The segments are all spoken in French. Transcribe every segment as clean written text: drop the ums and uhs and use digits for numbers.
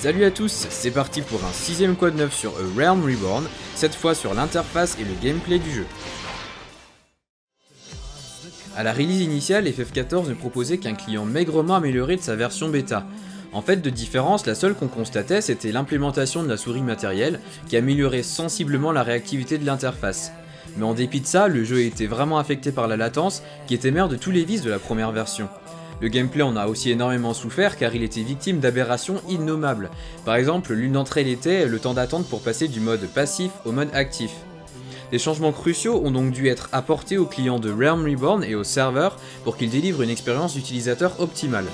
Salut à tous, c'est parti pour un 6ème Code 9 sur A Realm Reborn, cette fois sur l'interface et le gameplay du jeu. A la release initiale, FF14 ne proposait qu'un client maigrement amélioré de sa version bêta. En fait, de différence, la seule qu'on constatait, c'était l'implémentation de la souris matérielle, qui améliorait sensiblement la réactivité de l'interface. Mais en dépit de ça, le jeu était vraiment affecté par la latence, qui était mère de tous les vices de la première version. Le gameplay en a aussi énormément souffert car il était victime d'aberrations innommables. Par exemple, l'une d'entre elles était le temps d'attente pour passer du mode passif au mode actif. Des changements cruciaux ont donc dû être apportés aux clients de Realm Reborn et aux serveurs pour qu'ils délivrent une expérience d'utilisateur optimale.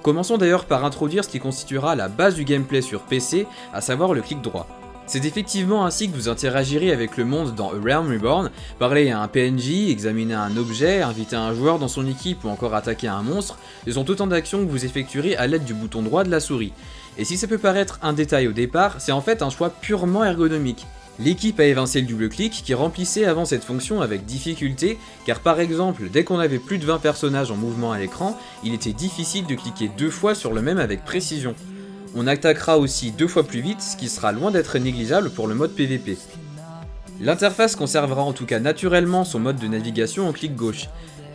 Commençons d'ailleurs par introduire ce qui constituera la base du gameplay sur PC, à savoir le clic droit. C'est effectivement ainsi que vous interagirez avec le monde dans A Realm Reborn, parler à un PNJ, examiner un objet, inviter un joueur dans son équipe ou encore attaquer un monstre, ce sont autant d'actions que vous effectuerez à l'aide du bouton droit de la souris. Et si ça peut paraître un détail au départ, c'est en fait un choix purement ergonomique. L'équipe a évincé le double-clic qui remplissait avant cette fonction avec difficulté, car par exemple, dès qu'on avait plus de 20 personnages en mouvement à l'écran, il était difficile de cliquer 2 fois sur le même avec précision. On attaquera aussi 2 fois plus vite, ce qui sera loin d'être négligeable pour le mode PVP. L'interface conservera en tout cas naturellement son mode de navigation en clic gauche.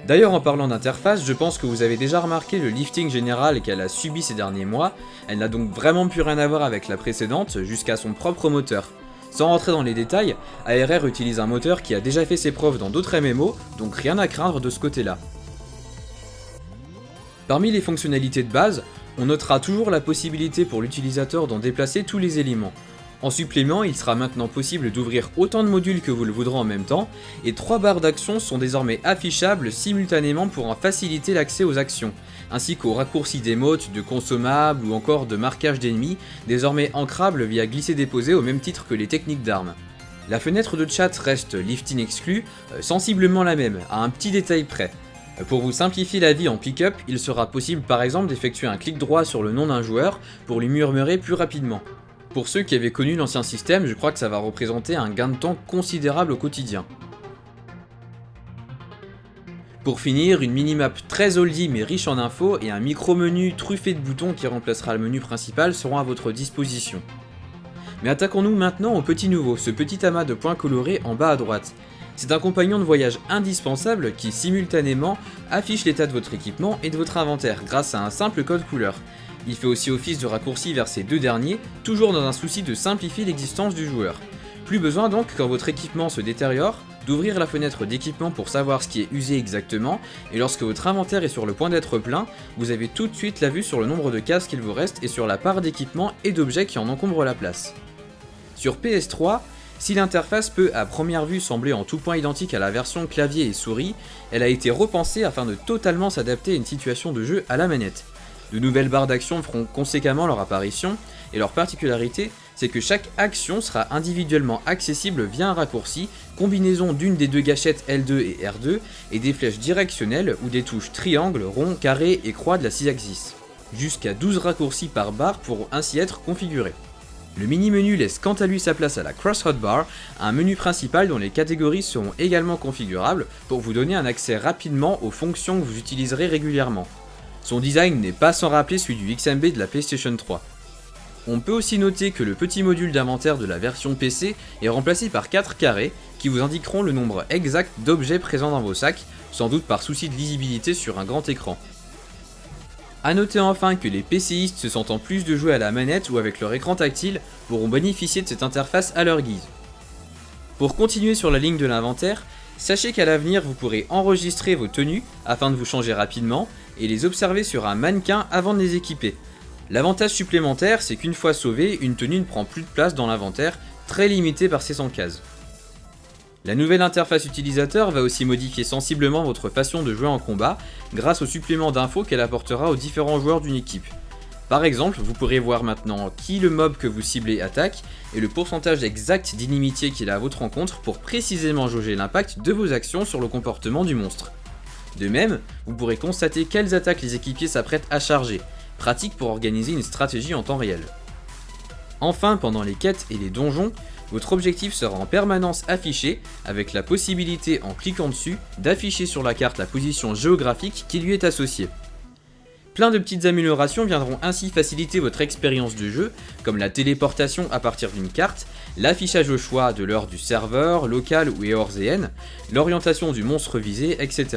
D'ailleurs, en parlant d'interface, je pense que vous avez déjà remarqué le lifting général qu'elle a subi ces derniers mois. Elle n'a donc vraiment plus rien à voir avec la précédente, jusqu'à son propre moteur. Sans rentrer dans les détails, ARR utilise un moteur qui a déjà fait ses preuves dans d'autres MMO, donc rien à craindre de ce côté-là. Parmi les fonctionnalités de base, on notera toujours la possibilité pour l'utilisateur d'en déplacer tous les éléments. En supplément, il sera maintenant possible d'ouvrir autant de modules que vous le voudrez en même temps, et 3 barres d'action sont désormais affichables simultanément pour en faciliter l'accès aux actions, ainsi qu'aux raccourcis d'émotes, de consommables ou encore de marquage d'ennemis, désormais ancrables via glisser-déposer au même titre que les techniques d'armes. La fenêtre de chat reste lifting exclu, sensiblement la même, à un petit détail près. Pour vous simplifier la vie en pick-up, il sera possible par exemple d'effectuer un clic droit sur le nom d'un joueur pour lui murmurer plus rapidement. Pour ceux qui avaient connu l'ancien système, je crois que ça va représenter un gain de temps considérable au quotidien. Pour finir, une minimap très oldie mais riche en infos et un micro-menu truffé de boutons qui remplacera le menu principal seront à votre disposition. Mais attaquons-nous maintenant au petit nouveau, ce petit amas de points colorés en bas à droite. C'est un compagnon de voyage indispensable qui simultanément affiche l'état de votre équipement et de votre inventaire grâce à un simple code couleur. Il fait aussi office de raccourci vers ces deux derniers, toujours dans un souci de simplifier l'existence du joueur. Plus besoin donc, quand votre équipement se détériore, d'ouvrir la fenêtre d'équipement pour savoir ce qui est usé exactement, et lorsque votre inventaire est sur le point d'être plein, vous avez tout de suite la vue sur le nombre de cases qu'il vous reste et sur la part d'équipement et d'objets qui en encombrent la place. Sur PS3, si l'interface peut à première vue sembler en tout point identique à la version clavier et souris, elle a été repensée afin de totalement s'adapter à une situation de jeu à la manette. De nouvelles barres d'action feront conséquemment leur apparition, et leur particularité, c'est que chaque action sera individuellement accessible via un raccourci, combinaison d'une des deux gâchettes L2 et R2, et des flèches directionnelles ou des touches triangle, rond, carré et croix de la 6-axis. Jusqu'à 12 raccourcis par barre pourront ainsi être configurés. Le mini-menu laisse quant à lui sa place à la Cross Hotbar, un menu principal dont les catégories seront également configurables pour vous donner un accès rapidement aux fonctions que vous utiliserez régulièrement. Son design n'est pas sans rappeler celui du XMB de la PlayStation 3. On peut aussi noter que le petit module d'inventaire de la version PC est remplacé par 4 carrés qui vous indiqueront le nombre exact d'objets présents dans vos sacs, sans doute par souci de lisibilité sur un grand écran. A noter enfin que les PCistes se sentant plus de jouer à la manette ou avec leur écran tactile pourront bénéficier de cette interface à leur guise. Pour continuer sur la ligne de l'inventaire, sachez qu'à l'avenir vous pourrez enregistrer vos tenues afin de vous changer rapidement et les observer sur un mannequin avant de les équiper. L'avantage supplémentaire, c'est qu'une fois sauvée, une tenue ne prend plus de place dans l'inventaire, très limitée par ses 100 cases. La nouvelle interface utilisateur va aussi modifier sensiblement votre façon de jouer en combat grâce au supplément d'infos qu'elle apportera aux différents joueurs d'une équipe. Par exemple, vous pourrez voir maintenant qui le mob que vous ciblez attaque et le pourcentage exact d'inimitié qu'il a à votre rencontre pour précisément jauger l'impact de vos actions sur le comportement du monstre. De même, vous pourrez constater quelles attaques les équipiers s'apprêtent à charger, pratique pour organiser une stratégie en temps réel. Enfin, pendant les quêtes et les donjons, votre objectif sera en permanence affiché avec la possibilité en cliquant dessus d'afficher sur la carte la position géographique qui lui est associée. Plein de petites améliorations viendront ainsi faciliter votre expérience de jeu, comme la téléportation à partir d'une carte, l'affichage au choix de l'heure du serveur, local ou EORZN, l'orientation du monstre visé, etc.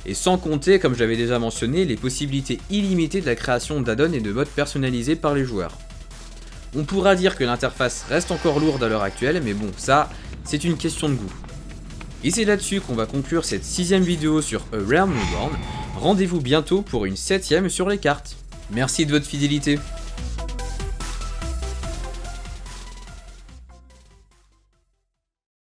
Et sans compter, comme j'avais déjà mentionné, les possibilités illimitées de la création d'add-ons et de modes personnalisés par les joueurs. On pourra dire que l'interface reste encore lourde à l'heure actuelle, mais bon, ça, c'est une question de goût. Et c'est là-dessus qu'on va conclure cette 6ème vidéo sur A Realm Reborn. Rendez-vous bientôt pour une 7ème sur les cartes. Merci de votre fidélité.